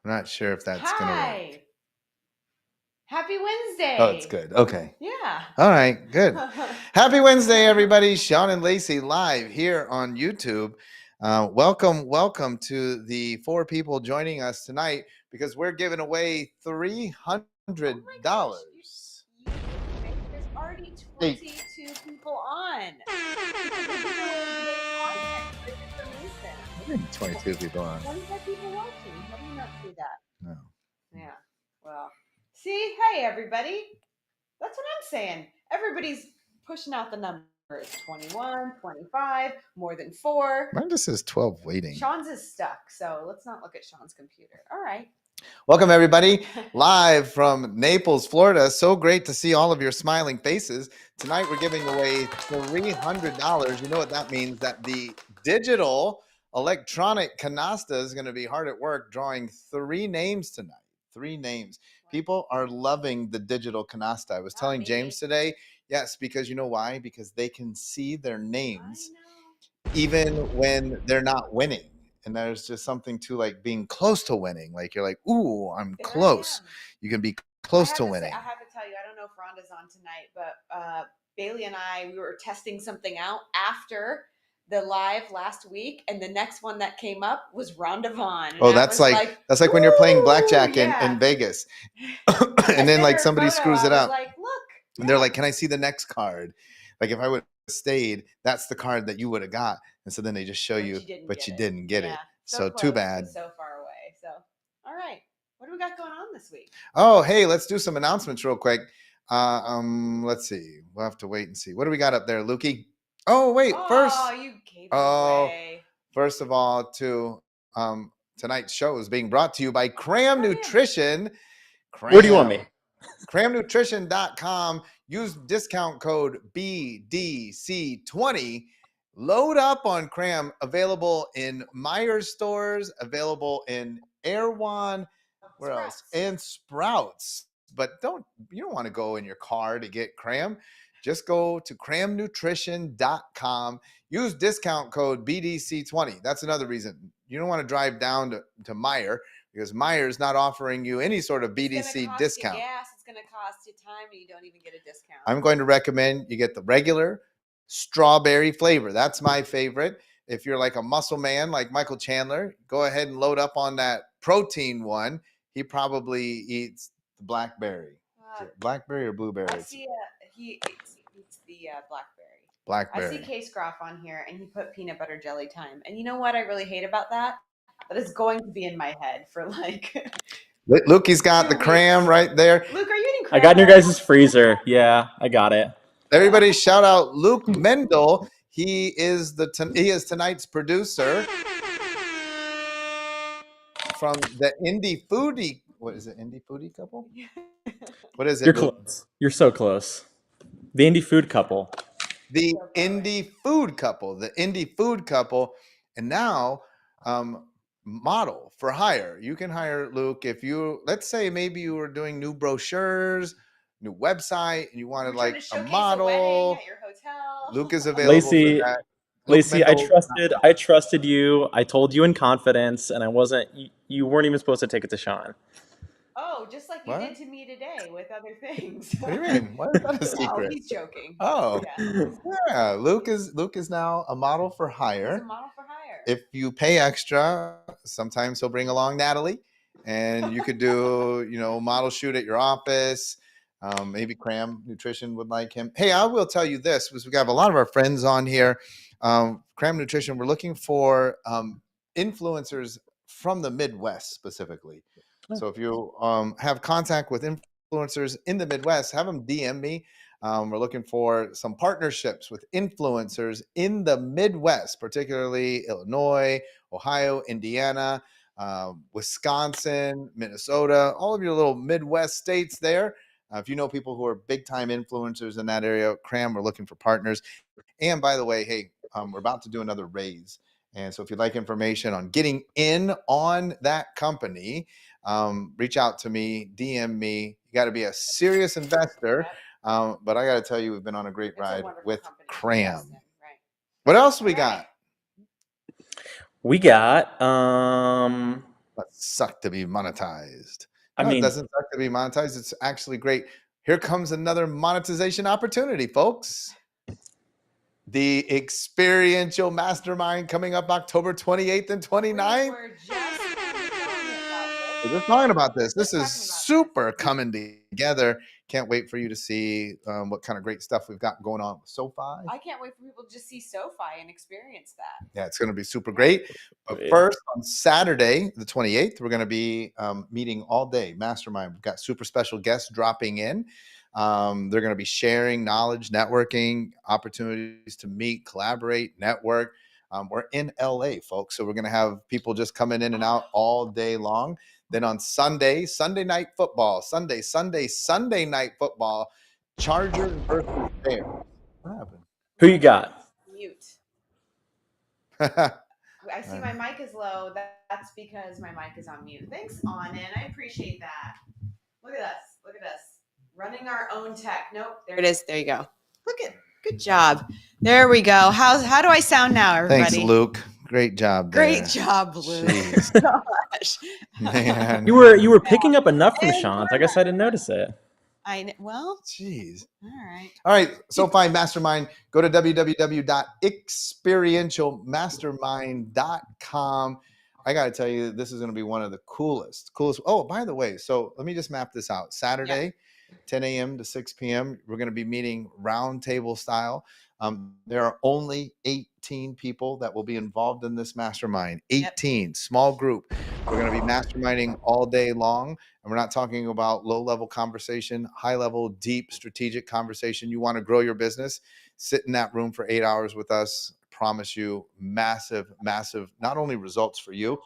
I'm not sure if that's going to work. Hi. Happy Wednesday. Oh, it's good. Okay. Yeah. All right, good. Happy Wednesday, everybody. Shawn and Lacey live here on YouTube. Welcome to the 4 people joining us tonight because we're giving away $300. There's already 22 people on. I think 22 people on. 25 people watching. How do you not see that? No. Yeah. Well, see, hey, everybody. That's what I'm saying. Everybody's pushing out the numbers 21, 25, more than 4. Mine just says 12 waiting. Shawn's is stuck, so let's not look at Shawn's computer. All right. Welcome, everybody, live from Naples, Florida. So great to see all of your smiling faces. Tonight, we're giving away $300. You know what that means? That the digital electronic canasta is going to be hard at work drawing 3 names tonight. 3 names. People are loving the digital canasta. I was telling James today, yes, because you know why? Because they can see their names even when they're not winning. And there's just something to like being close to winning. Like you're like, ooh, I'm close. You can be close to winning. I have to tell you, I don't know if Rhonda's on tonight, but Bailey and I, we were testing something out after the live last week, and the next one that came up was Rhonda Vaughn. Oh, that's like when you're playing blackjack in Vegas, and then like somebody screws it up. Like, look, and they're like, "Can I see the next card?" Like if I would have stayed, that's the card that you would have got, and so then they just show you, but you didn't get it. So too bad. So far away. So all right, what do we got going on this week? Oh, hey, let's do some announcements real quick. Let's see. We'll have to wait and see. What do we got up there, Lukey? Oh, wait, first. You gave it away. First of all, tonight's show is being brought to you by Cram Nutrition. Where do you want me? CramNutrition.com. Use discount code BDC20. Load up on Cram. Available in Myers stores. Available in Erewhon. Where else? And Sprouts. But you don't want to go in your car to get Cram. Just go to cramnutrition.com. Use discount code BDC20. That's another reason. You don't want to drive down to Meijer because Meijer's not offering you any sort of BDC discount. Gas, it's going to cost you time, and you don't even get a discount. I'm going to recommend you get the regular strawberry flavor. That's my favorite. If you're like a muscle man like Michael Chandler, go ahead and load up on that protein one. He probably eats the blackberry. Blackberry or blueberry? I see he eats the blackberry. Blackberry. I see Case Groff on here, and he put peanut butter jelly time. And you know what I really hate about that? That is going to be in my head for like... Lukey's got the Cram right there. Luke, are you eating Cram? I got in your guys' freezer. Yeah, I got it. Everybody shout out Luke Mendel. He is tonight's producer from the Indie Foodie. What is it? Indie Foodie Couple? What is it? You're close. You're so close. The Indie Food Couple. The Indie Food Couple. The Indie Food Couple. And now, model for hire. You can hire Luke if you, let's say maybe you were doing new brochures, new website, and you wanted like a model. A at your hotel. Luke is available for that. Lacey, I trusted you. I told you in confidence, and you weren't even supposed to take it to Shawn. Oh, just like you did to me today with other things. What do you mean? Why is that a secret? Oh, he's joking. Oh, yeah. Luke is now a model for hire. He's a model for hire. If you pay extra, sometimes he'll bring along Natalie, and you could do model shoot at your office. Maybe Cram Nutrition would like him. Hey, I will tell you this, because we have a lot of our friends on here. Cram Nutrition, we're looking for influencers from the Midwest specifically. So if you have contact with influencers in the Midwest, have them DM me. We're looking for some partnerships with influencers in the Midwest, particularly Illinois, Ohio, Indiana, Wisconsin, Minnesota, all of your little Midwest states there. If you know people who are big-time influencers in that area, Cram, we're looking for partners. And by the way, hey, we're about to do another raise. And so if you'd like information on getting in on that company, reach out to me, DM me. You got to be a serious investor. But I got to tell you, we've been on a great ride with Cram. Right. What else we got? We got Must suck to be monetized. I No, it mean, doesn't suck to be monetized. It's actually great. Here comes another monetization opportunity, folks. The experiential mastermind coming up October 28th and 29th. We're just talking about We're this. just talking about this. This Just is talking about super coming together. Can't wait for you to see what kind of great stuff we've got going on with SoFi. I can't wait for people to just see SoFi and experience that. Yeah, it's going to be super great. But Yeah. first, on Saturday, the 28th, we're going to be meeting all day, mastermind. We've got super special guests dropping in. They're going to be sharing knowledge, networking, opportunities to meet, collaborate, network. We're in LA, folks. So we're going to have people just coming in and out all day long. Then on Sunday, Sunday night football, Sunday night football, Chargers versus Bears. What happened? Who you got? Mute. I see my mic is low. That's because my mic is on mute. Thanks, Anin. I appreciate that. Look at us. Look at us. Running our own tech. Nope. There it is. There you go. Good job. There we go. How do I sound now, everybody? Thanks, Luke. Great job there. Great job, Luke. Jeez. Gosh. Man. You were picking up enough from Shawn. I guess I didn't notice it. Well, Jeez. all right. SoFi Mastermind. Go to www.experientialmastermind.com. I got to tell you, this is going to be one of the coolest. Oh, by the way, so let me just map this out. Saturday, 10 a.m. to 6 p.m. We're going to be meeting roundtable style. There are only 18 people that will be involved in this mastermind. 18, small group. We're going to be masterminding all day long. And we're not talking about low-level conversation, high-level, deep, strategic conversation. You want to grow your business, sit in that room for 8 hours with us. I promise you massive, not only results for you,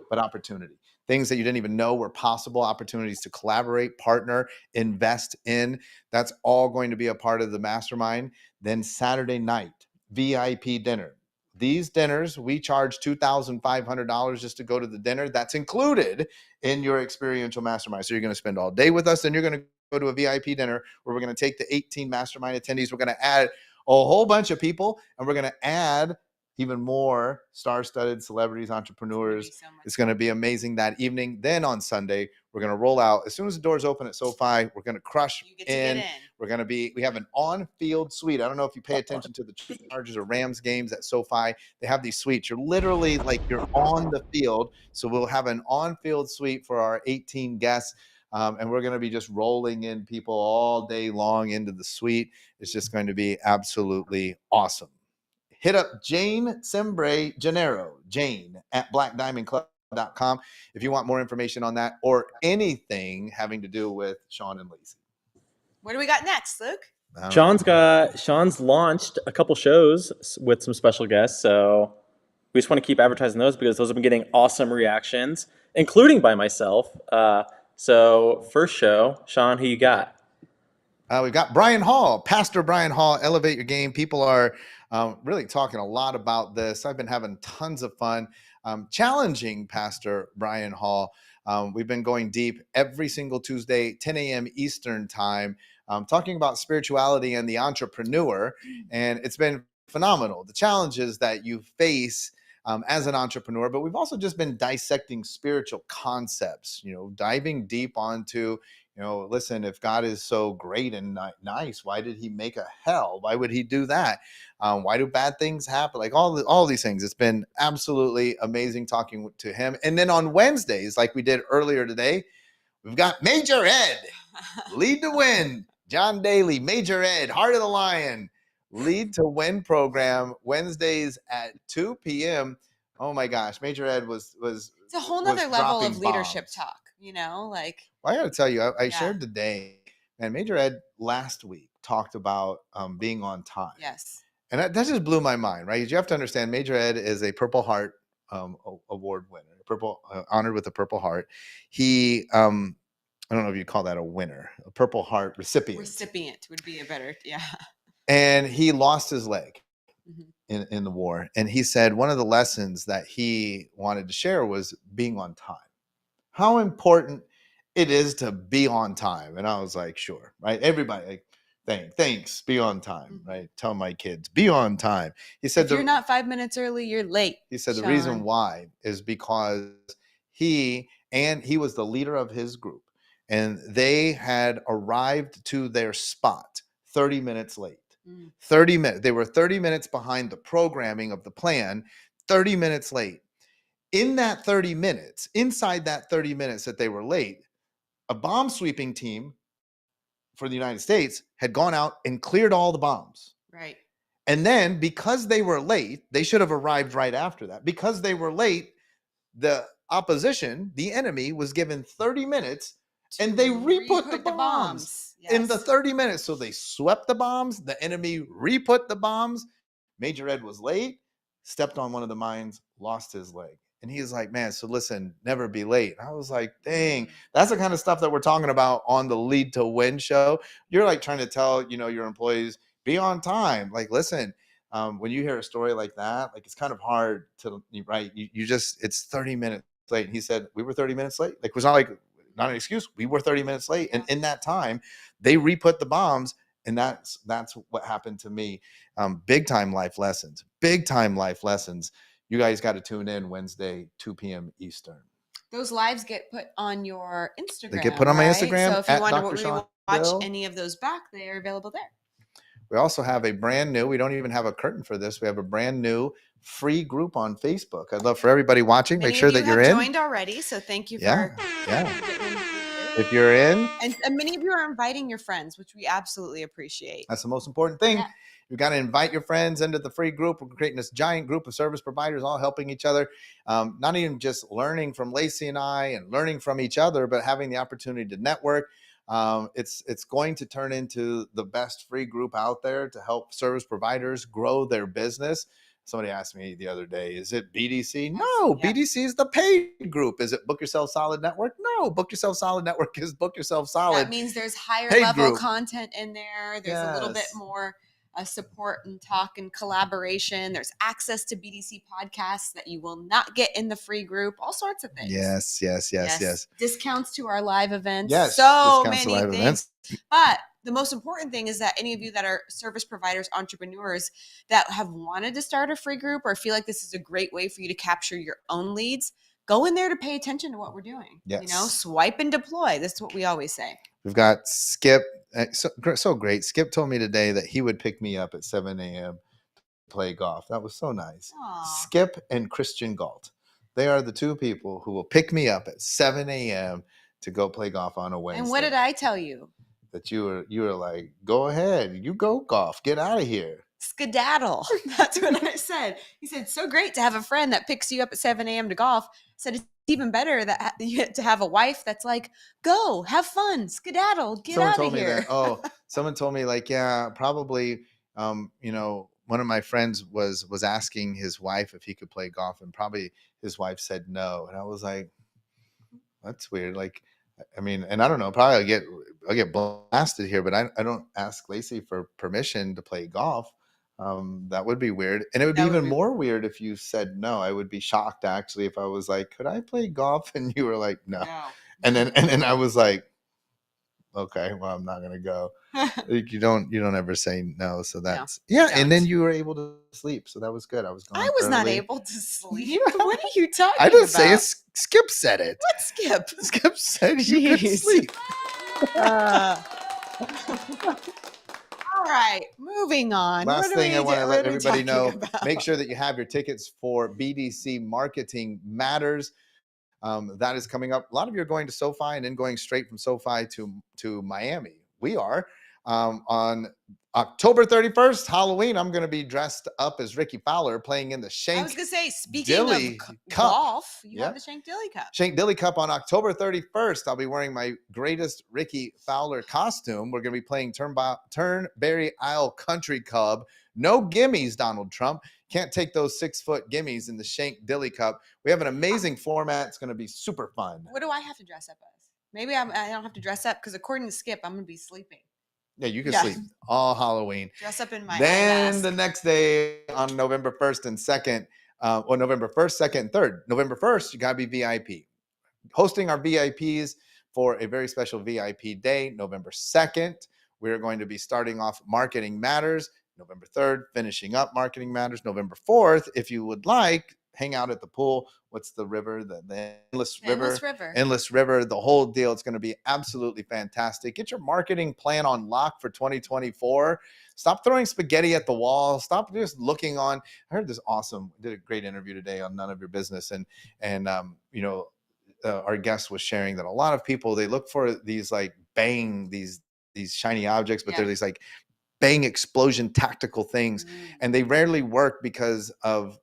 but opportunity. Things that you didn't even know were possible, opportunities to collaborate, partner, invest in. That's all going to be a part of the mastermind. Then Saturday night, VIP dinner. These dinners, we charge $2,500 just to go to the dinner. That's included in your experiential mastermind. So you're going to spend all day with us, and you're going to go to a VIP dinner where we're going to take the 18 mastermind attendees. We're going to add a whole bunch of people, and we're going to add even more star-studded celebrities, entrepreneurs. It's going to be amazing that evening. Then on Sunday, we're going to roll out. As soon as the doors open at SoFi, we're going to crush in. We're going to we have an on-field suite. I don't know if you pay attention to the Chargers or Rams games at SoFi. They have these suites. You're literally you're on the field. So we'll have an on-field suite for our 18 guests. And we're going to be just rolling in people all day long into the suite. It's just going to be absolutely awesome. Hit up Jane Sembre Gennaro, Jane at blackdiamondclub.com if you want more information on that or anything having to do with Shawn and Lacey. What do we got next, Luke? Shawn's launched a couple shows with some special guests, so we just want to keep advertising those because those have been getting awesome reactions, including by myself. So first show, Shawn, who you got? We've got Brian Hall, Pastor Brian Hall, Elevate Your Game. People are really talking a lot about this. I've been having tons of fun challenging Pastor Brian Hall. We've been going deep every single Tuesday, 10 a.m. Eastern time, talking about spirituality and the entrepreneur. And it's been phenomenal. The challenges that you face as an entrepreneur, but we've also just been dissecting spiritual concepts, diving deep onto listen, if God is so great and nice, why did he make a hell? Why would he do that? Why do bad things happen? All these things. It's been absolutely amazing talking to him. And then on Wednesdays, like we did earlier today, we've got Major Ed, Lead to Win, John Daly, Major Ed, Heart of the Lion, Lead to Win program, Wednesdays at 2 p.m. Oh my gosh, Major Ed was it's a whole nother level of leadership talk. Well, I got to tell you, I shared today, and Major Ed last week talked about being on time. Yes. And that just blew my mind, right? You have to understand, Major Ed is a Purple Heart award winner, honored with a Purple Heart. He, I don't know if you'd call that a winner, a Purple Heart recipient. Recipient would be a better, And he lost his leg in the war. And he said one of the lessons that he wanted to share was being on time. How important it is to be on time. And I was like, sure, right? Everybody, thanks, be on time, right? Tell my kids, be on time. He said, if you're not 5 minutes early, you're late. He said, Shawn, the reason why is because he was the leader of his group, and they had arrived to their spot 30 minutes late. 30 minutes. They were 30 minutes behind the programming of the plan, 30 minutes late. In that 30 minutes, inside that 30 minutes that they were late, a bomb sweeping team for the United States had gone out and cleared all the bombs. Right. And then because they were late, they should have arrived right after that. Because they were late, the opposition, the enemy, was given 30 minutes and they re-put the bombs in the 30 minutes. So they swept the bombs. The enemy re-put the bombs. Major Ed was late, stepped on one of the mines, lost his leg. And he was like, man, so listen, never be late. And I was like, dang, that's the kind of stuff that we're talking about on the Lead to Win show. You're like trying to tell, your employees, be on time. Like, listen, when you hear a story like that, like it's kind of hard to, right? You just, it's 30 minutes late. And he said, we were 30 minutes late. Like, it was not an excuse. We were 30 minutes late. And in that time, they re-put the bombs. And that's what happened to me. Big time life lessons. You guys got to tune in Wednesday, 2 p.m. Eastern. Those lives get put on your Instagram. They get put on my Instagram. So if you want Dr. to Shawn watch Bill. any of those back, they are available there. We also have a brand new, we don't even have a curtain for this. We have a brand new free group on Facebook. I'd love for everybody watching. Make sure that you're in. Joined already, so thank you for If you're in. And many of you are inviting your friends, which we absolutely appreciate. That's the most important thing. Yeah. You've got to invite your friends into the free group. We're creating this giant group of service providers, all helping each other. Not even just learning from Lacey and I and learning from each other, but having the opportunity to network. It's going to turn into the best free group out there to help service providers grow their business. Somebody asked me the other day, is it BDC? No, BDC is the paid group. Is it Book Yourself Solid Network? No, Book Yourself Solid Network is Book Yourself Solid. That means there's higher level content in there. There's a little bit more support and talk and collaboration. There's access to BDC podcasts that you will not get in the free group. All sorts of things. Yes. Discounts to our live events. Yes. So many things. But the most important thing is that any of you that are service providers, entrepreneurs that have wanted to start a free group or feel like this is a great way for you to capture your own leads, go in there to pay attention to what we're doing. Yes. Swipe and deploy. That's what we always say. We've got Skip. So great. Skip told me today that he would pick me up at 7 a.m. to play golf. That was so nice. Aww. Skip and Christian Galt. They are the two people who will pick me up at 7 a.m. to go play golf on a Wednesday. And what did I tell you? That you were like, go ahead, you go golf, get out of here. Skedaddle. That's what I said. He said, so great to have a friend that picks you up at 7 a.m. to golf. I said, it's even better that to have a wife that's like, go, have fun, skedaddle, get out of here. Someone told me like, yeah, probably, one of my friends was asking his wife if he could play golf, and probably his wife said no. And I was like, that's weird. Like, I mean, and I don't know, probably I'll get blasted here, but I don't ask Lacey for permission to play golf. That would be weird. And it would be even more weird if you said no. I would be shocked actually if I was like, could I play golf? And you were like, no. And then I was like, okay, well, I'm not gonna go. You don't ever say no. So that's and then you were able to sleep. So that was good. I was not able to sleep. What are you talking about? I didn't say it. Skip said it. What Skip? Skip said you could sleep. All right, moving on. Last thing I want to let everybody know, make sure that you have your tickets for BDC Marketing Matters. That is coming up. A lot of you are going to SoFi and then going straight from SoFi to Miami. We are on October 31st, Halloween. I'm going to be dressed up as Ricky Fowler playing in the Shank. I was going to say, speaking of golf, you have the Shank Dilly Cup. Shank Dilly Cup on October 31st. I'll be wearing my greatest Ricky Fowler costume. We're going to be playing Turnberry Isle Country Club. No gimmies, Donald Trump. Can't take those 6-foot gimmies in the Shank Dilly Cup. We have an amazing format. It's going to be super fun. What do I have to dress up as? Maybe I don't have to dress up because according to Skip, I'm going to be sleeping. Yeah, you can sleep all Halloween. Dress up in my Then the next day on November 1st and 2nd, November 1st, 2nd, and 3rd. November 1st, you got to be VIP. Hosting our VIPs for a very special VIP day. November 2nd, we're going to be starting off Marketing Matters. November 3rd, finishing up Marketing Matters. November 4th, if you would like, hang out at the pool. What's the river? The Endless River. Endless River. Endless River. The whole deal. It's going to be absolutely fantastic. Get your marketing plan on lock for 2024. Stop throwing spaghetti at the wall. Stop just looking on. I heard this did a great interview today on None of Your Business, and our guest was sharing that a lot of people, they look for these like bang, these shiny objects, but they're these like bang explosion tactical things, and they rarely work because of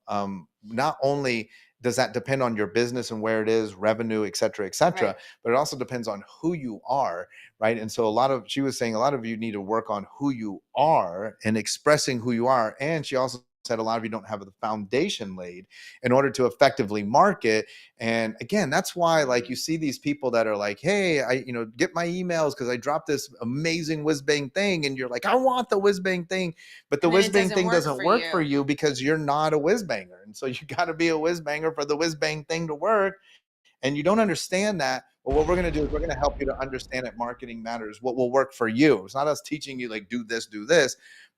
not only does that depend on your business and where it is, revenue, et cetera, Right. but it also depends on who you are, right? And so she was saying a lot of you need to work on who you are and expressing who you are. And she also said a lot of you don't have the foundation laid in order to effectively market. And again, that's why like you see these people that are like, hey, get my emails because I dropped this amazing whiz bang thing, and you're like, I want the whiz bang thing, but the And then whiz it bang doesn't thing work doesn't for work you. for you because you're not a whiz banger. And so you got to be a whiz banger for the whiz bang thing to work. And you don't understand that. Well, what we're going to do is we're going to help you to understand that marketing matters. What will work for you? It's not us teaching you like do this,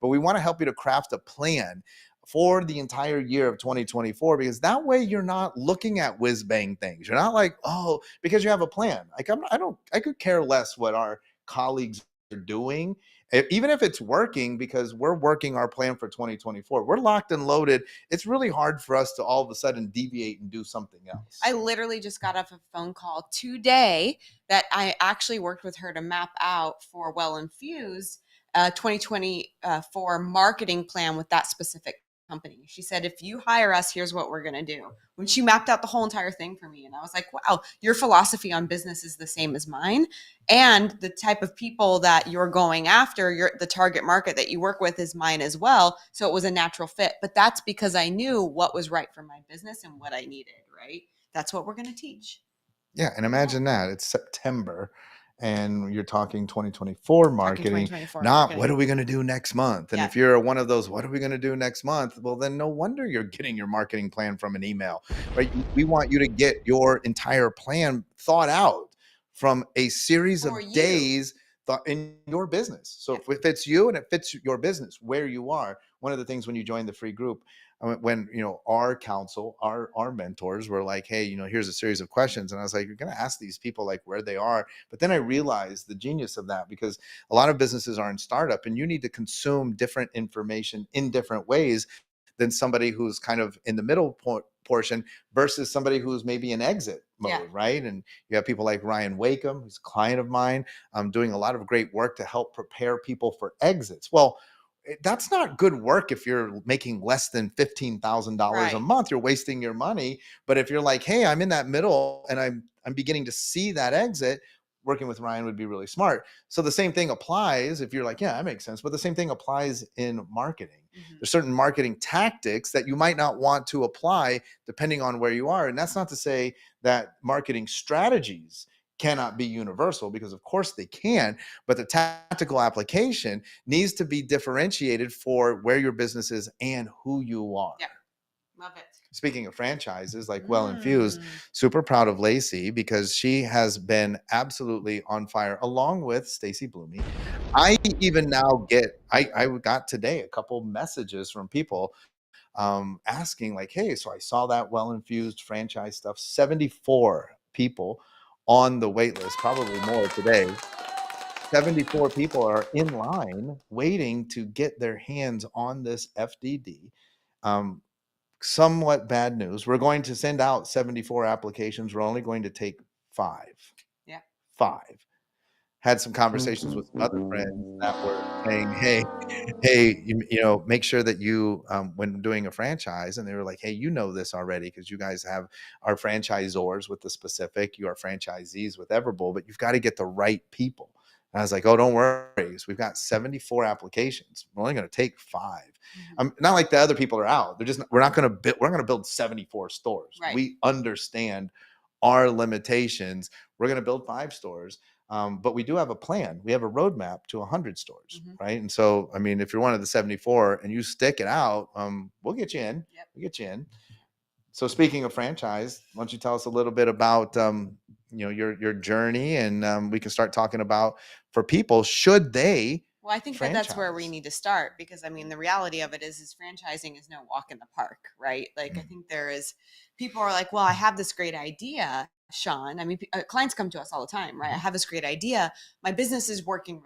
but we want to help you to craft a plan for the entire year of 2024, because that way you're not looking at whiz bang things. You're not like, oh, because you have a plan. Like I could care less what our colleagues are doing, even if it's working, because we're working our plan for 2024. We're locked and loaded. It's really hard for us to all of a sudden deviate and do something else. I literally just got off a phone call today that I actually worked with her to map out for Well Infused 2024 marketing plan with that specific company. She said, if you hire us, here's what we're going to do. When she mapped out the whole entire thing for me, and I was like, wow, your philosophy on business is the same as mine. And the type of people that you're going after, the target market that you work with is mine as well. So it was a natural fit. But that's because I knew what was right for my business and what I needed, right? That's what we're going to teach. Yeah. And imagine that it's September and you're talking 2024 marketing, 2024 not marketing. what are we going to do next month? And if you're one of those, what are we going to do next month? Well, then no wonder you're getting your marketing plan from an email, right? We want you to get your entire plan thought out from a series of days in your business. So if it fits you and it fits your business where you are, one of the things when you join the free group, when our counsel, our mentors were like, hey, here's a series of questions, and I was like, you're going to ask these people like where they are. But then I realized the genius of that, because a lot of businesses are in startup and you need to consume different information in different ways than somebody who's kind of in the middle portion versus somebody who's maybe in exit mode, right? And you have people like Ryan Wakeham, who's a client of mine, doing a lot of great work to help prepare people for exits. Well, that's not good work if you're making less than $15,000 a month. You're wasting your money. But if you're like, hey, I'm in that middle and I'm beginning to see that exit, working with Ryan would be really smart. So the same thing applies if you're like, yeah, that makes sense. But the same thing applies in marketing. There's certain marketing tactics that you might not want to apply depending on where you are. And that's not to say that marketing strategies cannot be universal, because of course they can, but the tactical application needs to be differentiated for where your business is and who you are. Yeah. Love it. Speaking of franchises, like Well Infused, super proud of Lacey because she has been absolutely on fire, along with Stacy Bloomey. I even now I got today a couple messages from people asking like, hey, so I saw that Well Infused franchise stuff, 74 people on the wait list, probably more today. 74 people are in line waiting to get their hands on this FDD. Somewhat bad news. We're going to send out 74 applications. We're only going to take 5. Yeah. 5. Had some conversations with some other friends that were saying, hey, make sure that you, when doing a franchise, and they were like, hey, this already because you guys are franchisors with the specific, you are franchisees with Everbowl, but you've got to get the right people. And I was like, oh, don't worry. So we've got 74 applications. We're only going to take 5. Not like the other people are out. We're going to build 74 stores. Right. We understand our limitations. We're going to build 5 stores. But we do have a plan. We have a roadmap to 100 stores, right? And so, I mean, if you're one of the 74 and you stick it out, we'll get you in. Yep. We'll get you in. So speaking of franchise, why don't you tell us a little bit about, your journey, and we can start talking about, for people, should they Well, I think that that's where we need to start, because I mean, the reality of it is franchising is no walk in the park, right? Like, I think people are like, well, I have this great idea, Shawn. I mean, clients come to us all the time, right? I have this great idea. My business is working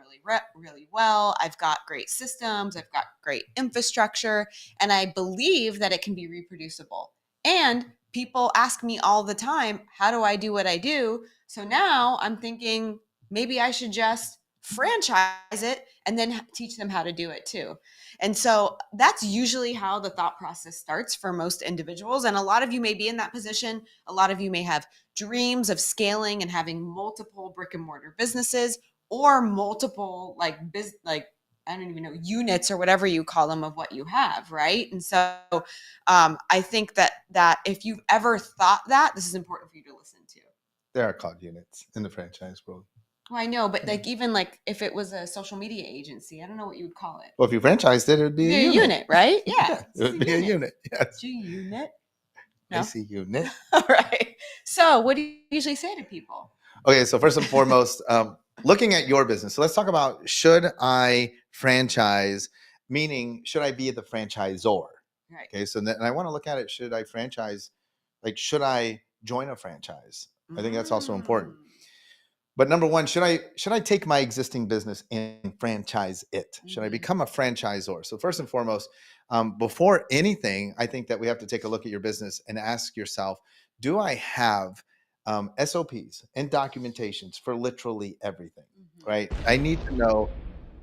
really well. I've got great systems. I've got great infrastructure, and I believe that it can be reproducible. And people ask me all the time, how do I do what I do? So now I'm thinking maybe I should just franchise it and then teach them how to do it too. And so that's usually how the thought process starts for most individuals. And a lot of you may be in that position. A lot of you may have dreams of scaling and having multiple brick and mortar businesses, or multiple I don't even know, units or whatever you call them of what you have, right? And so I think that if you've ever thought that, this is important for you to listen to. They are called units in the franchise world. Well, I know, but even if it was a social media agency, I don't know what you would call it. Well, if you franchised it, it would be a unit, right? Yeah, yeah, it would be a unit. Yes. G-unit. No? I see unit. All right. So what do you usually say to people? Okay, so first and foremost, looking at your business. So let's talk about, should I franchise, meaning should I be the franchisor? Right. Okay, so then I want to look at it, should I franchise, should I join a franchise? I think that's also important. But number one, should I take my existing business and franchise it? Should I become a franchisor? So first and foremost, before anything, I think that we have to take a look at your business and ask yourself, do I have SOPs and documentations for literally everything, right? I need to know,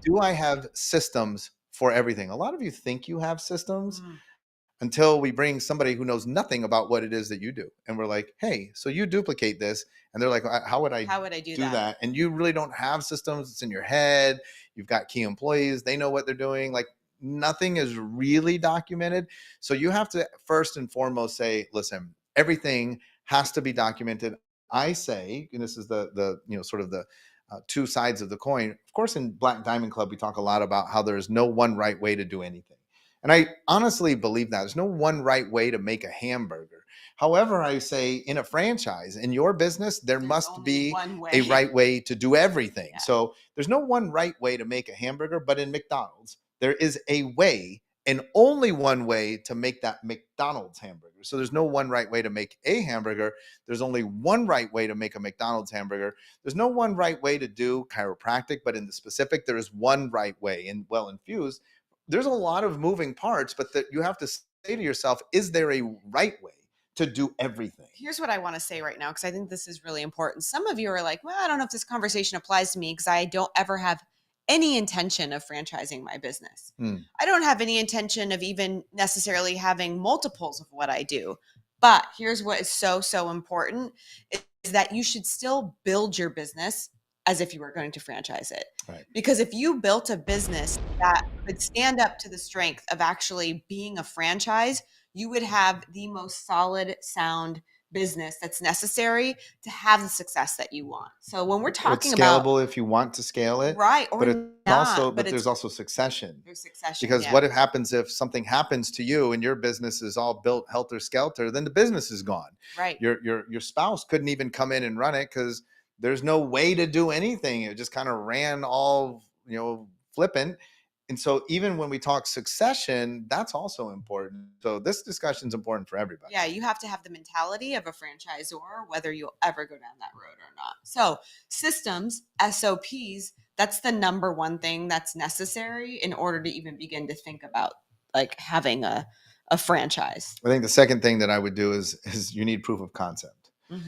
do I have systems for everything? A lot of you think you have systems until we bring somebody who knows nothing about what it is that you do. And we're like, hey, so you duplicate this. And they're like, how would I do that? And you really don't have systems. It's in your head. You've got key employees. They know what they're doing. Like, nothing is really documented. So you have to first and foremost say, listen, everything has to be documented. I say, and this is the sort of the two sides of the coin. Of course, in Black Diamond Club, we talk a lot about how there's no one right way to do anything. And I honestly believe that there's no one right way to make a hamburger. However, I say in a franchise, in your business, there's must be a right way to do everything. Yeah. So there's no one right way to make a hamburger, but in McDonald's, there is a way and only one way to make that McDonald's hamburger. So there's no one right way to make a hamburger. There's only one right way to make a McDonald's hamburger. There's no one right way to do chiropractic, but in the specific, there is one right way. And Well Infused, there's a lot of moving parts, but that you have to say to yourself, is there a right way to do everything? Here's what I want to say right now, because I think this is really important. Some of you are like, well, I don't know if this conversation applies to me because I don't ever have any intention of franchising my business. I don't have any intention of even necessarily having multiples of what I do. But here's what is so important, is that you should still build your business as if you were going to franchise it. Right. Because if you built a business that could stand up to the strength of actually being a franchise, you would have the most solid, sound business that's necessary to have the success that you want. So when we're talking it's scalable if you want to scale it, right? Or but it's not, also, but there's also succession. There's succession because what happens if something happens to you and your business is all built helter skelter? Then the business is gone. Right. Your spouse couldn't even come in and run it because there's no way to do anything. It just kind of ran all flippant. And so even when we talk succession, that's also important. So this discussion is important for everybody. Yeah, you have to have the mentality of a franchisor, whether you'll ever go down that road or not. So systems, SOPs, that's the number one thing that's necessary in order to even begin to think about having a franchise. I think the second thing that I would do is you need proof of concept.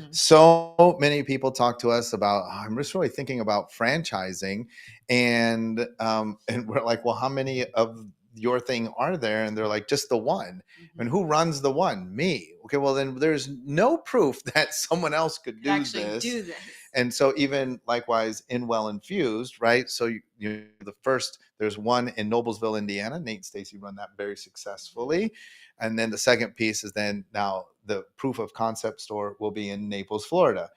So many people talk to us about, I'm just really thinking about franchising, and we're like, well, how many of your thing are there? And they're like, just the one. And who runs the one? Me. Okay, well then there's no proof that someone else could do this. And so even likewise in Well Infused, right? So there's one in Noblesville, Indiana. Nate and Stacy run that very successfully. And then the second piece is then now the proof of concept store will be in Naples, Florida.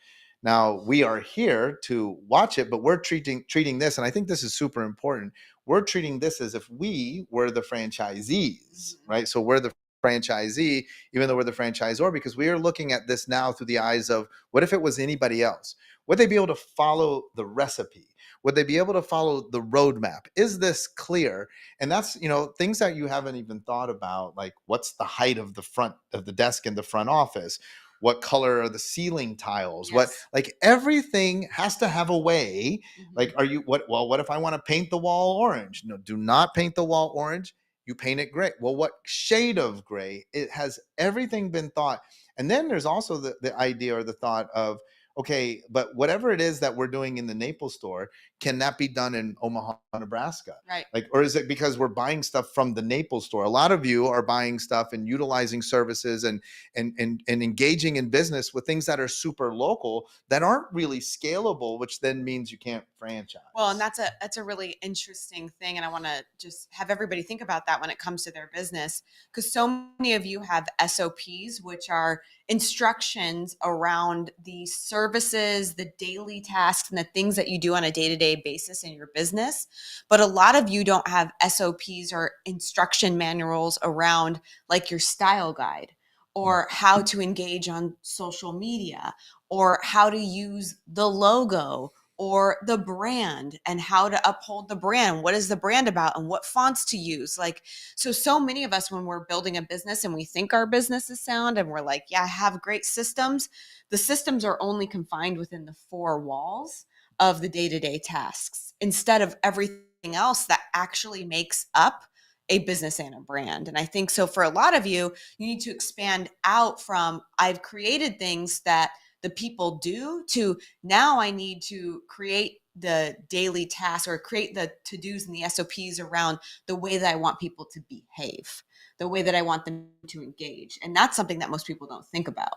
Now we are here to watch it, but we're treating this, and I think this is super important. We're treating this as if we were the franchisees, right? So we're the franchisee, even though we're the franchisor, because we are looking at this now through the eyes of, what if it was anybody else? Would they be able to follow the recipe? Would they be able to follow the roadmap? Is this clear? And that's, things that you haven't even thought about, like what's the height of the front of the desk in the front office? What color are the ceiling tiles? What, Yes. like everything has to have a way. Like, what if I want to paint the wall orange? No, do not paint the wall orange. You paint it gray. Well, what shade of gray? It has everything been thought. And then there's also the idea or the thought of, okay, but whatever it is that we're doing in the Naples store, can that be done in Omaha, Nebraska? Right. Like, or is it because we're buying stuff from the Naples store? A lot of you are buying stuff and utilizing services and engaging in business with things that are super local that aren't really scalable, which then means you can't franchise. Well, and that's a really interesting thing, and I want to just have everybody think about that when it comes to their business, because so many of you have SOPs, which are instructions around the services, the daily tasks, and the things that you do on a day-to-day basis in your business. But a lot of you don't have SOPs or instruction manuals around like your style guide or how to engage on social media or how to use the logo or the brand and how to uphold the brand. What is the brand about and what fonts to use? Like, so many of us, when we're building a business and we think our business is sound and we're like, yeah, I have great systems. The systems are only confined within the four walls of the day-to-day tasks instead of everything else that actually makes up a business and a brand. And I think so for a lot of you, you need to expand out from I've created things that the people do to now I need to create the daily tasks or create the to-dos and the SOPs around the way that I want people to behave, the way that I want them to engage. And that's something that most people don't think about.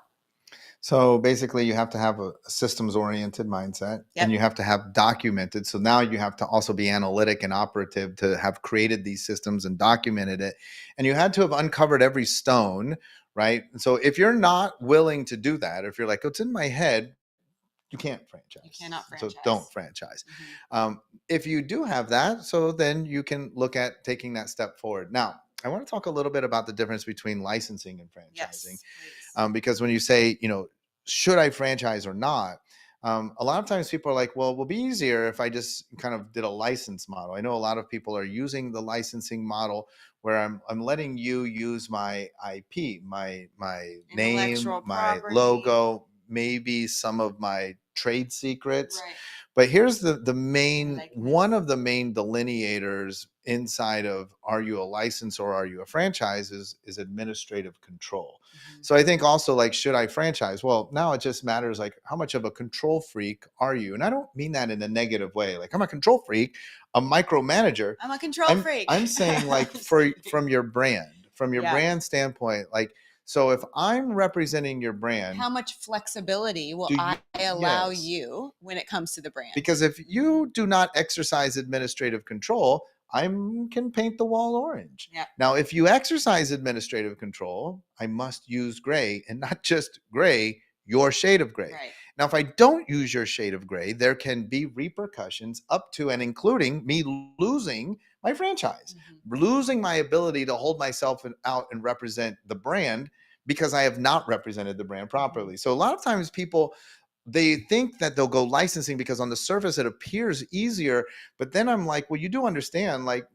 So basically, you have to have a systems-oriented mindset, and you have to have documented. So now you have to also be analytic and operative to have created these systems and documented it. And you had to have uncovered every stone, right? And so if you're not willing to do that, if you're like, oh, it's in my head, you can't franchise. You cannot franchise. So don't franchise. If you do have that, so then you can look at taking that step forward. Now, I want to talk a little bit about the difference between licensing and franchising. Because when you say, should I franchise or not? A lot of times people are like, well, it will be easier if I just kind of did a license model. I know a lot of people are using the licensing model where I'm letting you use my IP, my name, my logo, maybe some of my trade secrets. Right. But here's the main, one of the main delineators inside of are you a license or are you a franchise is administrative control. So I think also like, should I franchise? Well, now it just matters like how much of a control freak are you? And I don't mean that in a negative way. Like I'm a control freak, a micromanager. I'm a control freak. I'm saying like from your brand, brand standpoint, like, so if I'm representing your brand, how much flexibility will I allow you when it comes to the brand? Because if you do not exercise administrative control, I can paint the wall orange. Now, if you exercise administrative control, I must use gray, and not just gray, your shade of gray. Now, if I don't use your shade of gray, there can be repercussions up to and including me losing my franchise, losing my ability to hold myself out and represent the brand because I have not represented the brand properly. So a lot of times people, they think that they'll go licensing because on the surface it appears easier. But then I'm like, well, you do understand, like,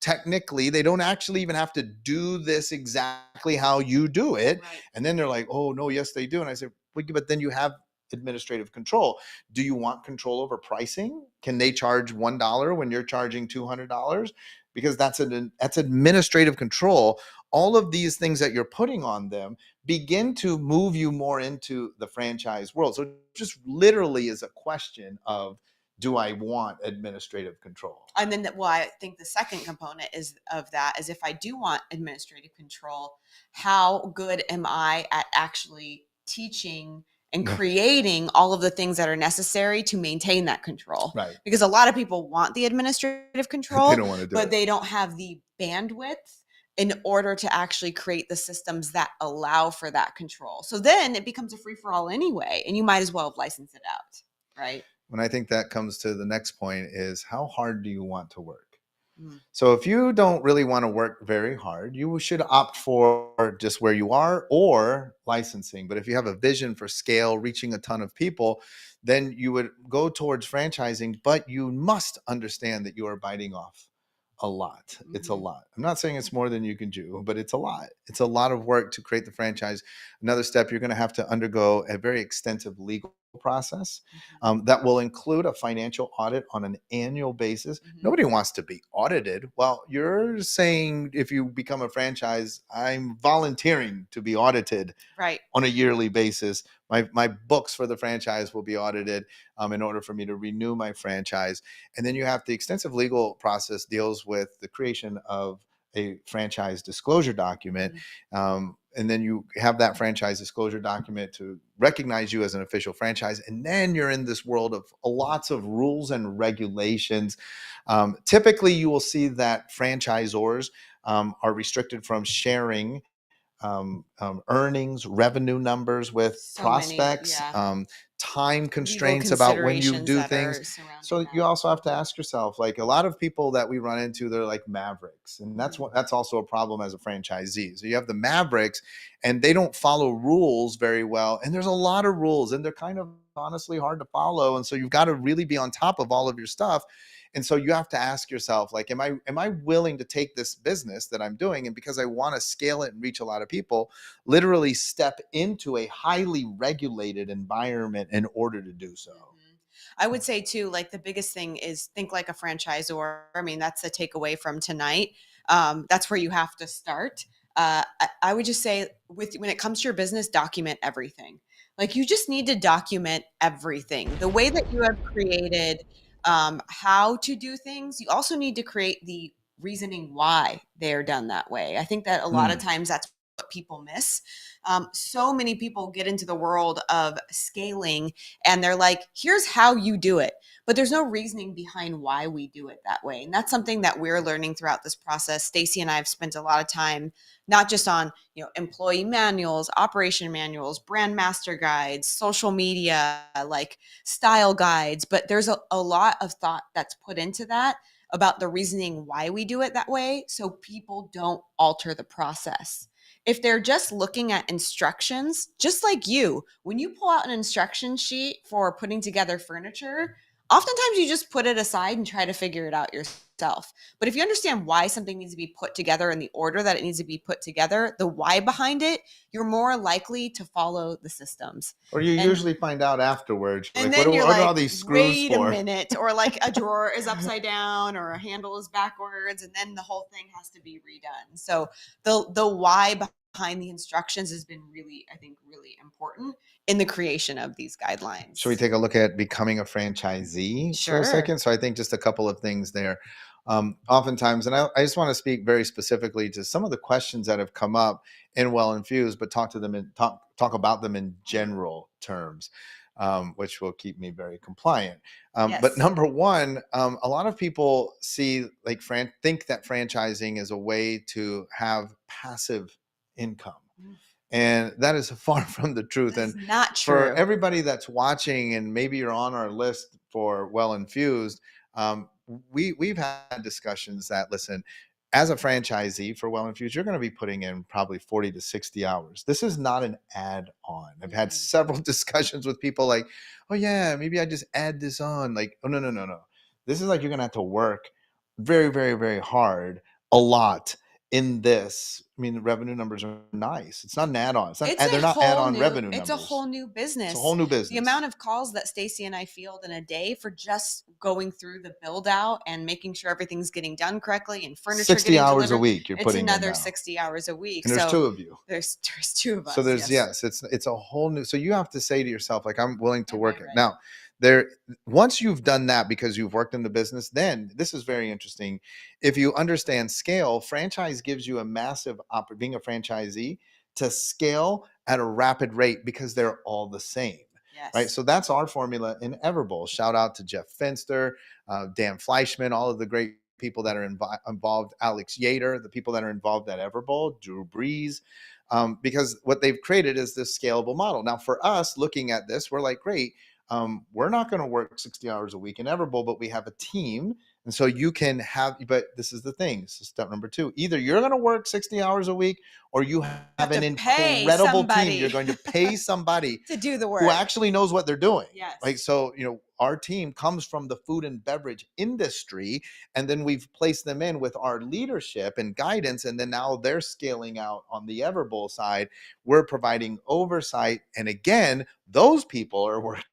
technically they don't actually even have to do this exactly how you do it. And then they're like, oh no, yes, they do. And I say, well, but then you have administrative control. Do you want control over pricing? Can they charge $1 when you're charging $200? Because that's administrative control. All of these things that you're putting on them begin to move you more into the franchise world. So it just literally is a question of, do I want administrative control? And then, I think the second component is if I do want administrative control, how good am I at actually teaching and creating all of the things that are necessary to maintain that control? Right. Because a lot of people want the administrative control, they don't want to do but it. They don't have the bandwidth in order to actually create the systems that allow for that control. So then it becomes a free-for-all anyway, and you might as well have licensed it out, right? When I think that comes to the next point is, how hard do you want to work? Mm. So if you don't really want to work very hard, you should opt for just where you are or licensing. But if you have a vision for scale, reaching a ton of people, then you would go towards franchising, but you must understand that you are biting off a lot. It's a Mhm. lot. I'm not saying it's more than you can do, but it's a lot. It's a lot of work to create the franchise. Another step, you're going to have to undergo a very extensive legal process Mhm. that will include a financial audit on an annual basis. Mhm. Nobody wants to be audited. Well, you're saying if you become a franchise, I'm volunteering to be audited Right. on a yearly basis. My books for the franchise will be audited in order for me to renew my franchise. And then you have the extensive legal process deals with the creation of a franchise disclosure document. And then you have that franchise disclosure document to recognize you as an official franchise. And then you're in this world of lots of rules and regulations. Typically, you will see that franchisors are restricted from sharing earnings, revenue numbers with So many, prospects, yeah. time Legal constraints about when you considerations do that things. are surrounding So you that. also have to ask yourself, like a lot of people that we run into, they're like mavericks, and that's also a problem as a franchisee. So you have the mavericks, and they don't follow rules very well, and there's a lot of rules, and they're kind of honestly hard to follow, and so you've got to really be on top of all of your stuff. And so you have to ask yourself, like, am I willing to take this business that I'm doing, and because I want to scale it and reach a lot of people, literally step into a highly regulated environment in order to do so? Mhm. I would say too, like the biggest thing is think like a franchisor. I mean, that's the takeaway from tonight. That's where you have to start. I would just say when it comes to your business, document everything. Like you just need to document everything. The way that you have created how to do things, you also need to create the reasoning why they are done that way. I think that a lot of Hmm. times that's what people miss. So many people get into the world of scaling and they're like, here's how you do it. But there's no reasoning behind why we do it that way. And that's something that we're learning throughout this process. Stacy and I have spent a lot of time, not just on, employee manuals, operation manuals, brand master guides, social media, like style guides, but there's a lot of thought that's put into that about the reasoning why we do it that way so people don't alter the process. If they're just looking at instructions, just like you, when you pull out an instruction sheet for putting together furniture, oftentimes you just put it aside and try to figure it out yourself. But if you understand why something needs to be put together in the order that it needs to be put together, the why behind it, you're more likely to follow the systems. Or you And usually find out afterwards, you're and like, then you're what are all like, these screws wait a for? minute, or like a drawer is upside down or a handle is backwards, and then the whole thing has to be redone. So the why behind the instructions has been really, I think, really important in the creation of these Should we guidelines. take a look at becoming a franchisee for a Sure. second? So I think just a couple of things there. Oftentimes, and I just want to speak very specifically to some of the questions that have come up in Well Infused, but talk about them in general terms, which will keep me very compliant. But Yes. number one, a lot of people think that franchising is a way to have passive income. And that is far from the truth. That is And not for true. everybody that's watching, and maybe you're on our list for Well Infused, we've had discussions that, listen, as a franchisee for Well Infused, you're going to be putting in probably 40 to 60 hours. This is not an add-on. I've had Mhm. several discussions with people like, oh yeah, maybe I just add this on. Like, oh no, no, no, no. This is like you're going to have to work very, very, very hard, a lot in this. I mean, the revenue numbers are nice. It's not an add-on. They're not add-on revenue It's a numbers. whole new It's a business. whole new The amount business. of calls that Stacy and I field in a day for just going through the build out and making sure everything's getting done correctly and furniture 60 getting hours a delivered, week you're it's putting in another now. 60 hours a week. And there's So two of you. there's two of So us. there's, Yes. yes, it's a whole new, so you have to say to yourself, like, I'm willing to work it. Right. Now, there, once you've done that because you've worked in the business, then this is very interesting. If you understand scale, franchise gives you a massive being a franchisee to scale at a rapid rate because they're all the same. Right. Yes. So that's our formula in Everbowl. Shout out to Jeff Finster, Dan Fleischman, all of the great people that are involved, Alex Yater, the people that are involved at Everbowl, Drew Brees, because what they've created is this scalable model. Now, for us looking at this, we're like, great, we're not going to work 60 hours a week in Everbowl, but we have a team And so you can have, but this is the thing. This is step number 2. Either you're going to work 60 hours a week, or you have an to pay incredible team. somebody. You're going to pay somebody to do the work. who actually knows what they're doing. Yes. Like, so, our team comes from the food and beverage industry, and then we've placed them in with our leadership and guidance. And then now they're scaling out on the Everbowl side. We're providing oversight. And again, those people are working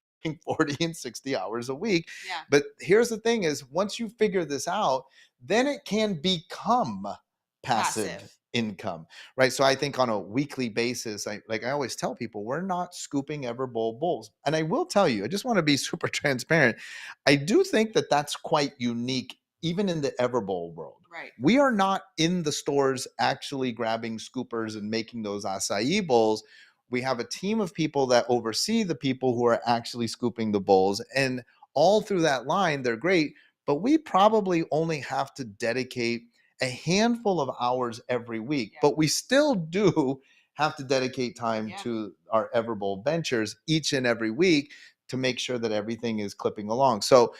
40 and 60 hours a week. Yeah. But here's the thing is, once you figure this out, then it can become passive income, right? So I think on a weekly basis, I always tell people, we're not scooping Everbowl bowls. And I will tell you, I just want to be super transparent. I do think that that's quite unique, even in the Everbowl world. Right. We are not in the stores actually grabbing scoopers and making those acai bowls. We have a team of people that oversee the people who are actually scooping the bowls. And all through that line, they're great. But we probably only have to dedicate a handful of hours every week. But we still do have to dedicate time to our Everbowl ventures each and every week to make sure that everything is clipping along. So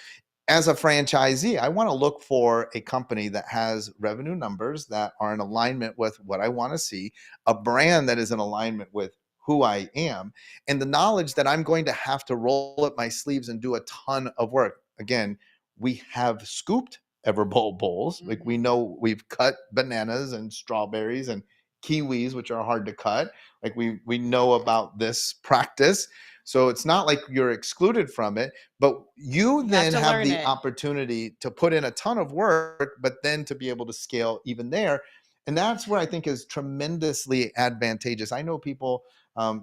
as a franchisee, I want to look for a company that has revenue numbers that are in alignment with what I want to see, a brand that is in alignment with who I am, and the knowledge that I'm going to have to roll up my sleeves and do a ton of work. Again, we have scooped Everbowl bowls. Like, we know we've cut bananas and strawberries and kiwis, which are hard to cut. Like, we know about this practice. So it's not like you're excluded from it, but you then have the opportunity to put in a ton of work, but then to be able to scale even there. And that's where I think is tremendously advantageous. I know people,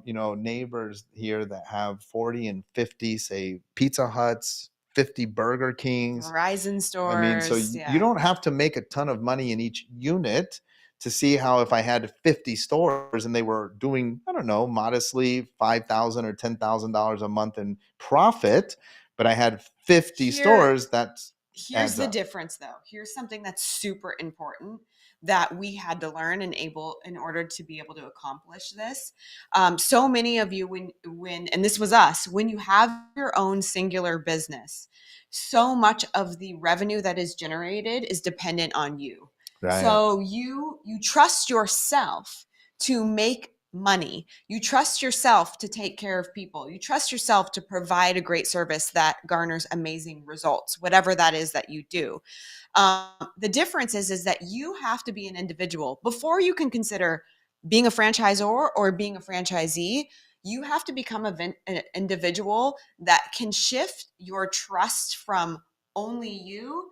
neighbors here that have 40 and 50, say, Pizza Huts, 50 Burger Kings, Verizon stores. I mean, so you don't have to make a ton of money in each unit to see how, if I had 50 stores and they were doing, I don't know, modestly $5,000 or $10,000 a month in profit, but I had 50 stores, here's the difference, though. Here's something that's super important that we had to learn in order to be able to accomplish this. So many of you, when and this was us, when you have your own singular business, so much of the revenue that is generated is dependent on you. Right. So you trust yourself to make money. You trust yourself to take care of people. You trust yourself to provide a great service that garners amazing results, whatever that is that you do. The difference is that you have to be an individual before you can consider being a franchisor or being a franchisee. You have to become an individual that can shift your trust from only you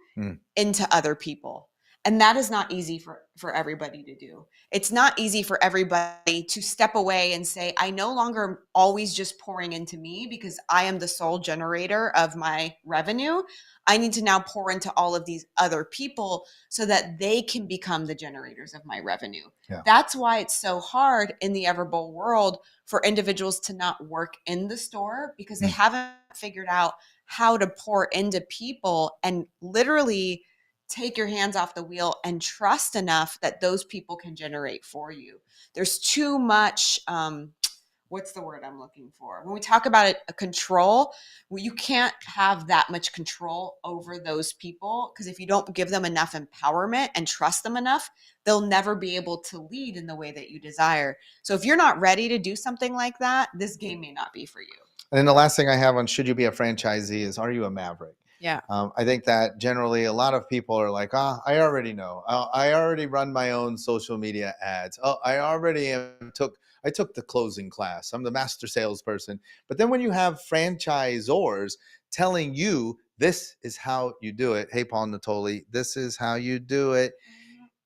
into other people. And that is not easy for everybody to do. It's not easy for everybody to step away and say, I no longer am always just pouring into me because I am the sole generator of my revenue. I need to now pour into all of these other people so that they can become the generators of my revenue. Yeah. That's why it's so hard in the Everbowl world for individuals to not work in the store, because they haven't figured out how to pour into people and literally take your hands off the wheel and trust enough that those people can generate for you. There's too much, what's the word I'm looking for? When we talk about a control, you can't have that much control over those people, because if you don't give them enough empowerment and trust them enough, they'll never be able to lead in the way that you desire. So if you're not ready to do something like that, this game may not be for you. And then the last thing I have on should you be a franchisee is, are you a maverick? Yeah. I think that generally a lot of people are like, I already know. I already run my own social media ads. Oh, I took the closing class. I'm the master salesperson. But then when you have franchisors telling you this is how you do it. Hey, Paul Natoli, this is how you do it.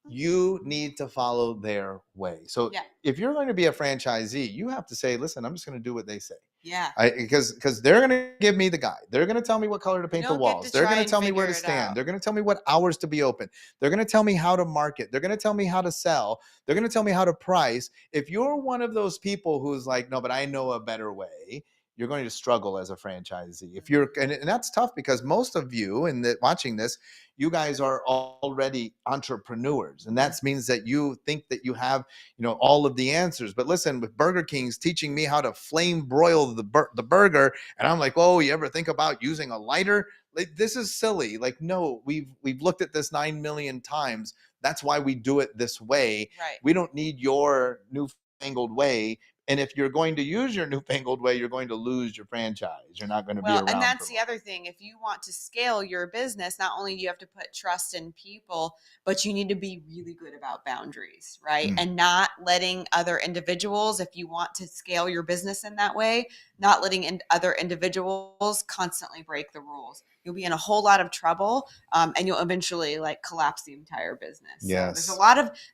You need to follow their way. So if you're going to be a franchisee, you have to say, listen, I'm just going to do what they say. Yeah. Because they're going to give me the guide. They're going to tell me what color to paint the walls. They're going to tell me where to stand. They're going to tell me what hours to be open. They're going to tell me how to market. They're going to tell me how to sell. They're going to tell me how to price. If you're one of those people who's like, no, but I know a better way, you're going to struggle as a franchisee. If you're, and that's tough because most of you watching this, you guys are already entrepreneurs, and that means that you think that you have, all of the answers. But listen, with Burger King's teaching me how to flame broil the burger, and I'm like, oh, you ever think about using a lighter? Like, this is silly. Like, no, we've looked at this 9 million times. That's why we do it this way. Right. We don't need your newfangled way. And if you're going to use your newfangled way, you're going to lose your franchise. You're not going to be Well, around. and that's for the long. other thing. If you want to scale your business, not only do you have to put trust in people, but you need to be really good about boundaries, right? And not letting other individuals, if you want to scale your business in that way, not letting other individuals constantly break the rules. You'll be in a whole lot of trouble, and you'll eventually like collapse the entire business. Yes. So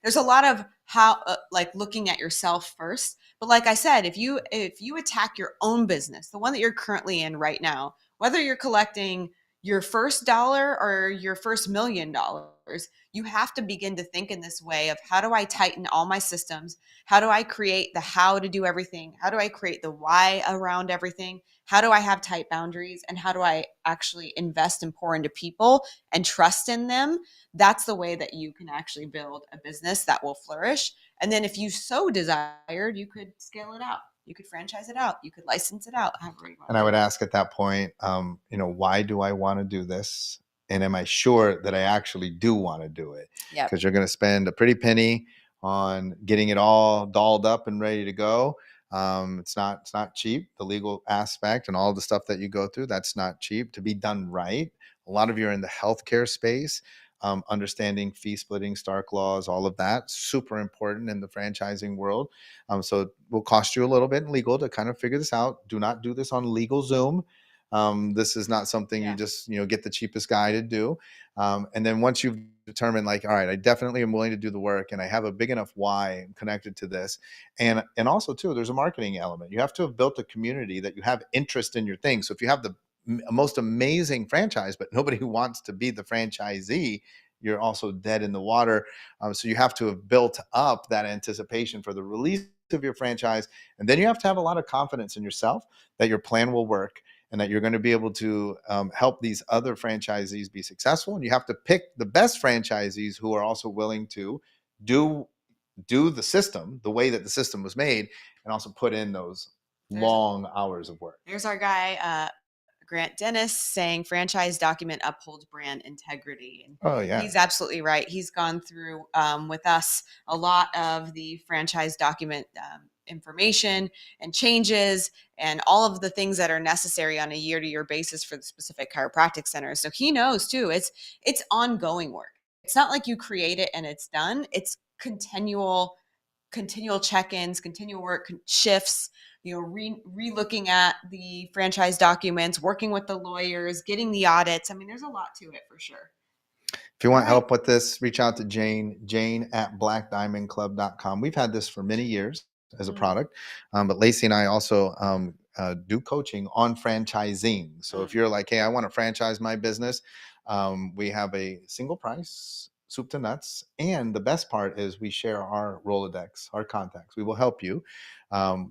there's a lot of how like looking at yourself first. But like I said, if you attack your own business, the one that you're currently in right now, whether you're collecting your first dollar or your first $1 million, you have to begin to think in this way of how do I tighten all my systems? How do I create the how to do everything? How do I create the why around everything? How do I have tight boundaries? And how do I actually invest and pour into people and trust in them? That's the way that you can actually build a business that will flourish. And then if you so desired, you could scale it out. You could franchise it out. You could license it out. And I would ask at that point, why do I want to do this? And am I sure that I actually do want to do it? Yeah. Because you're going to spend a pretty penny on getting it all dolled up and ready to go. It's not cheap. The legal aspect and all the stuff that you go through, that's not cheap to be done right. A lot of you are in the healthcare space. Understanding fee splitting, Stark laws, all of that, super important in the franchising world. So it will cost you a little bit in legal to kind of figure this out. Do not do this on LegalZoom. This is not something you just get the cheapest guy to do. And then once you've determined, like, all right, I definitely am willing to do the work, and I have a big enough why connected to this, and also too, there's a marketing element. You have to have built a community that you have interest in your thing. So if you have the most amazing franchise, but nobody who wants to be the franchisee, you're also dead in the water. So you have to have built up that anticipation for the release of your franchise. And then you have to have a lot of confidence in yourself that your plan will work and that you're going to be able to help these other franchisees be successful. And you have to pick the best franchisees who are also willing to do the system the way that the system was made, and also put in those long hours of work. There's our guy, Grant Dennis, saying franchise document upholds brand integrity. And he's absolutely right. He's gone through with us a lot of the franchise document information and changes and all of the things that are necessary on a year-to-year basis for the specific chiropractic center. So he knows too, it's ongoing work. It's not like you create it and it's done. It's continual check-ins, continual work, shifts, re-looking at the franchise documents, working with the lawyers, getting the audits. I mean, there's a lot to it for sure. If you want help with this, reach out to Jane at blackdiamondclub.com. We've had this for many years as a product, but Lacey and I also do coaching on franchising. So if you're like, hey, I want to franchise my business, we have a single price, soup to nuts. And the best part is we share our Rolodex, our contacts. We will help you.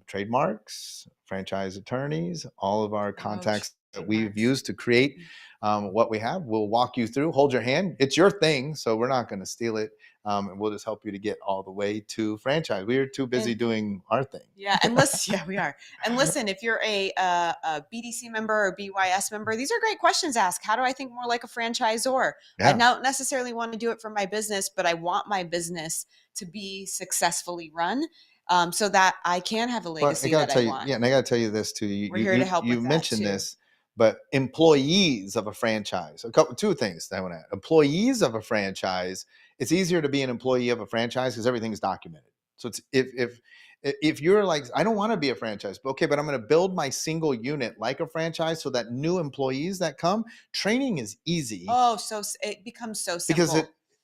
Trademarks, franchise attorneys, all of our contacts that we've used to create what we have. We'll walk you through, hold your hand. It's your thing, so we're not going to steal it. And we'll just help you to get all the way to franchise. We are too busy doing our thing. Yeah, and listen, we are. And listen, if you're a BDC member or BYS member, these are great questions to ask. How do I think more like a franchisor? I don't necessarily want to do it for my business, but I want my business to be successfully run. So that I can have a legacy that I want. Yeah, and I got to tell you this too. We're here to help with that, you mentioned this, but employees of a franchise, two things that I want to add. Employees of a franchise, it's easier to be an employee of a franchise because everything is documented. So it's if you're like, I don't want to be a franchise, but okay, but I'm going to build my single unit like a franchise so that new employees that come, training is easy. Oh, so it becomes so simple.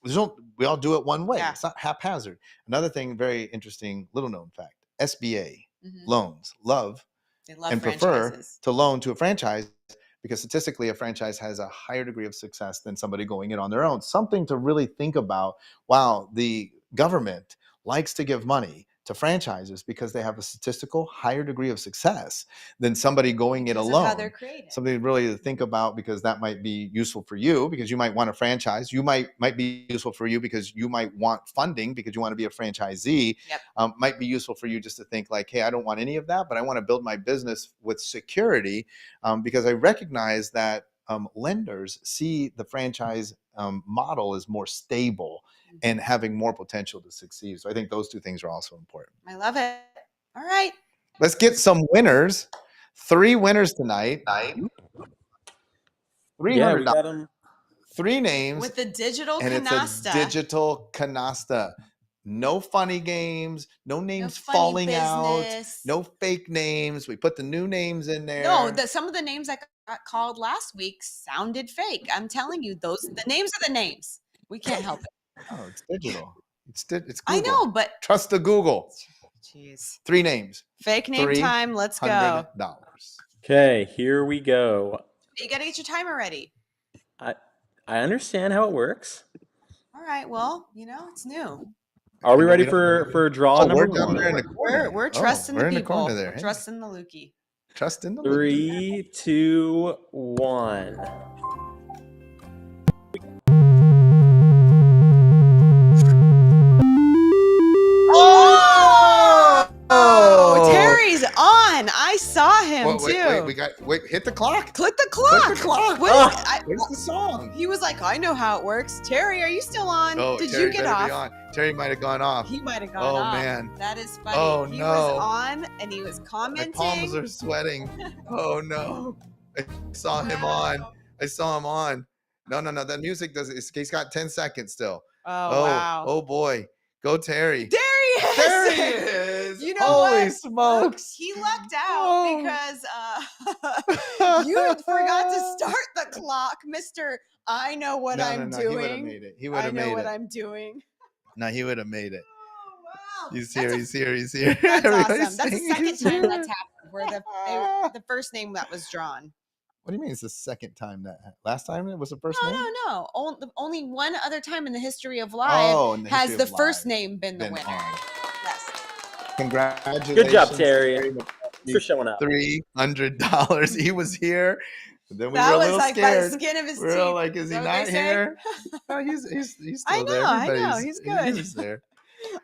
Because we all do it one way. It's not haphazard. Another thing, very interesting, little known fact, SBA loans love and prefer to loan to a franchise because statistically a franchise has a higher degree of success than somebody going it on their own. Something to really think about. Wow, the government likes to give money to franchises because they have a statistical higher degree of success than somebody going it alone. Something really to think about, because that might be useful for you because you might want a franchise. You might be useful for you because you might want funding because you want to be a franchisee. Might be useful for you just to think like, hey, I don't want any of that, but I want to build my business with security because I recognize that lenders see the franchise model as more stable and having more potential to succeed. So I think those two things are also important. I love it. All right. Let's get some winners. 3 winners tonight. Yeah, we $300. got them. 3 names. With the digital And canasta. it's a digital canasta. No funny games, no names funny falling out, business. no fake names. We put the new names in there. No, some of the names I got called last week sounded fake. I'm telling you, the names are the names. We can't help it. Oh, it's digital. It's Google. I know, but trust the Google. jeez. 3 names. Fake name time. Let's go. $100. Okay, here we go. You got to get your timer ready. I understand how it works. All right. Well, it's new. Are we ready for draw number we're down there in one? the corner. We're trusting the we're in the people. corner there. We're Hey. trusting the Lukey. Trust in the 3, 2, 1. Oh, Terry's on. I saw him too. Wait, hit the clock. Click the clock. Click the clock. What Where's the song? he was like, I know how it works. Terry, are you still on? Oh, Did Terry you get better be off? on. Terry might have gone off. He might have gone Oh, off. man. That is funny. Oh, he no. was on and he was My commenting. palms are sweating. Oh no. I saw him on. I saw him on. No. That music doesn't. He's got 10 seconds still. Oh, wow. Oh boy. Go Terry. There he is. There he is. You know Holy what? smokes. He lucked out Oh. because you forgot to start the clock, Mr. I know what I'm He would have doing. made it. He would I have know made what it. I'm doing. No, he would have made it. Oh, wow. He's That's here. He's here. That's Everybody's awesome. That's the singing. second He's time here. that's happened where the first name that was drawn. What do you mean it's the second time that last time it was the first name? No. Only one other time in the history of live in the has history the of first live name been the been winner. on. Yes. Congratulations. Good job, Terry. McCarthy. For showing up. $300. He was here. And then we That were a was little like by the scared. skin of his We were teeth. all like, is he Is that what not they say? here? No, he's I still there. know, I know, Everybody's- he's good. He was there.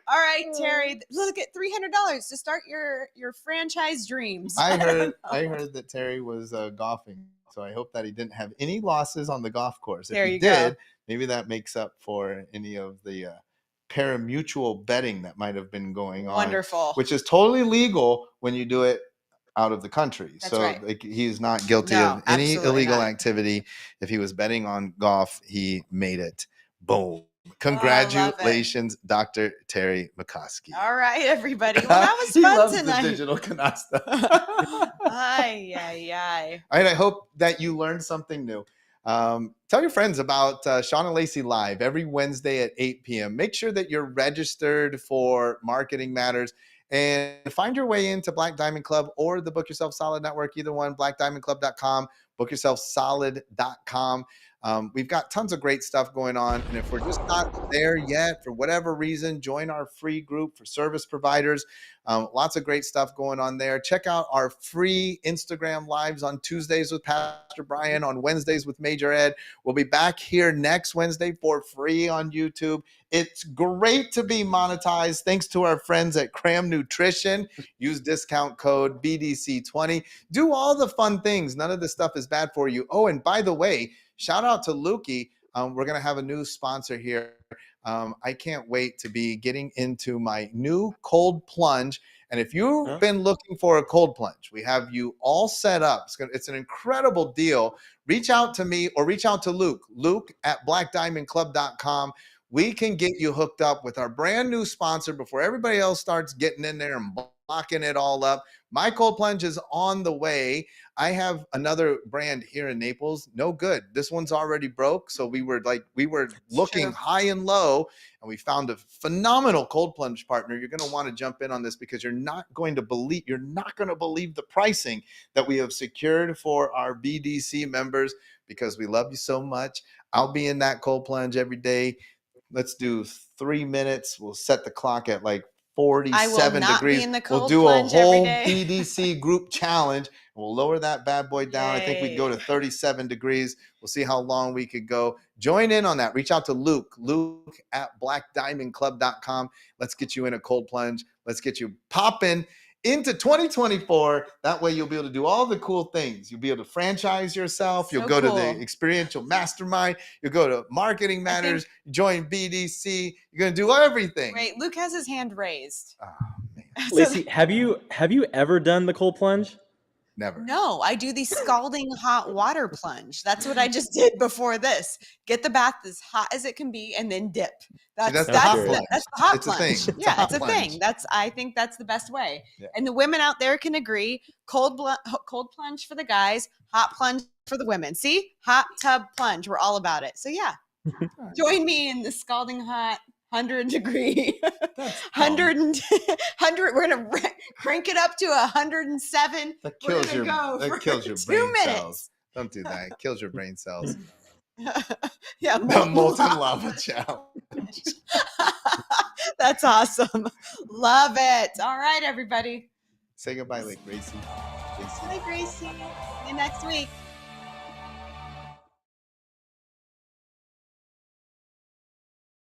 All right, Terry. Look at $300 to start your franchise dreams. I don't know. heard that Terry was golfing. So I hope that he didn't have any losses on the golf course. If There he you go. did, maybe that makes up for any of the pari-mutual betting that might have been going on. Wonderful. Which is totally legal when you do it out of the country. That's so right. like, he's not guilty No, of any absolutely illegal not. activity. If he was betting on golf, he made it. Boom. Oh, Congratulations, Dr. Terry McCoskey. All right, everybody. Well, that was He fun loves tonight. the digital canasta. Ay. All right, I hope that you learned something new. Tell your friends about Shawn and Lacey Live every Wednesday at 8 p.m. Make sure that you're registered for Marketing Matters and find your way into Black Diamond Club or the Book Yourself Solid Network, either one, blackdiamondclub.com, bookyourselfsolid.com. We've got tons of great stuff going on. And if we're just not there yet, for whatever reason, join our free group for service providers. Lots of great stuff going on there. Check out our free Instagram lives on Tuesdays with Pastor Brian, on Wednesdays with Major Ed. We'll be back here next Wednesday for free on YouTube. It's great to be monetized. Thanks to our friends at Cram Nutrition. Use discount code BDC20. Do all the fun things. None of this stuff is bad for you. Oh, and by the way, shout out to Lukey. We're going to have a new sponsor here. I can't wait to be getting into my new cold plunge. And if you've been looking for a cold plunge, we have you all set up. It's an incredible deal. Reach out to me or reach out to Luke at blackdiamondclub.com. We can get you hooked up with our brand new sponsor before everybody else starts getting in there and blocking it all up. My cold plunge is on the way. I have another brand here in Naples. No good. This one's already broke. So we were looking high and low, and we found a phenomenal cold plunge partner. You're going to want to jump in on this because you're not going to believe the pricing that we have secured for our BDC members because we love you so much. I'll be in that cold plunge every day. Let's do 3 minutes. We'll set the clock at like 47 degrees. We'll do a whole BDC group challenge. We'll lower that bad boy down. I think we'd go to 37 degrees. We'll see how long we could go. Join in on that. Reach out to Luke at blackdiamondclub.com. Let's get you in a cold plunge. Let's get you popping into 2024. That way you'll be able to do all the cool things. You'll be able to franchise yourself. You'll So go to cool. the experiential mastermind. You'll go to Marketing Matters, join BDC. You're going to do everything. Wait, Luke has his hand raised. Oh, man. Lacey, have you ever done the cold plunge? Never. No, I do the scalding hot water plunge. That's what I just did before this. Get the bath as hot as it can be and then dip. That's the hot plunge. That's the hot It's a plunge. thing. Yeah, it's a plunge. thing. I think that's the best way. Yeah. And the women out there can agree. Cold plunge for the guys, hot plunge for the women. See? Hot tub plunge. We're all about it. So yeah. Join me in the scalding hot 100-degree, 100, we're going to crank it up to 107. That kills your brain minutes. cells. Don't do that. It kills your brain cells. Yeah, The molten lava challenge. That's awesome. Love it. All right, everybody. Say goodbye, like Gracie. Bye, Gracie. See you next week.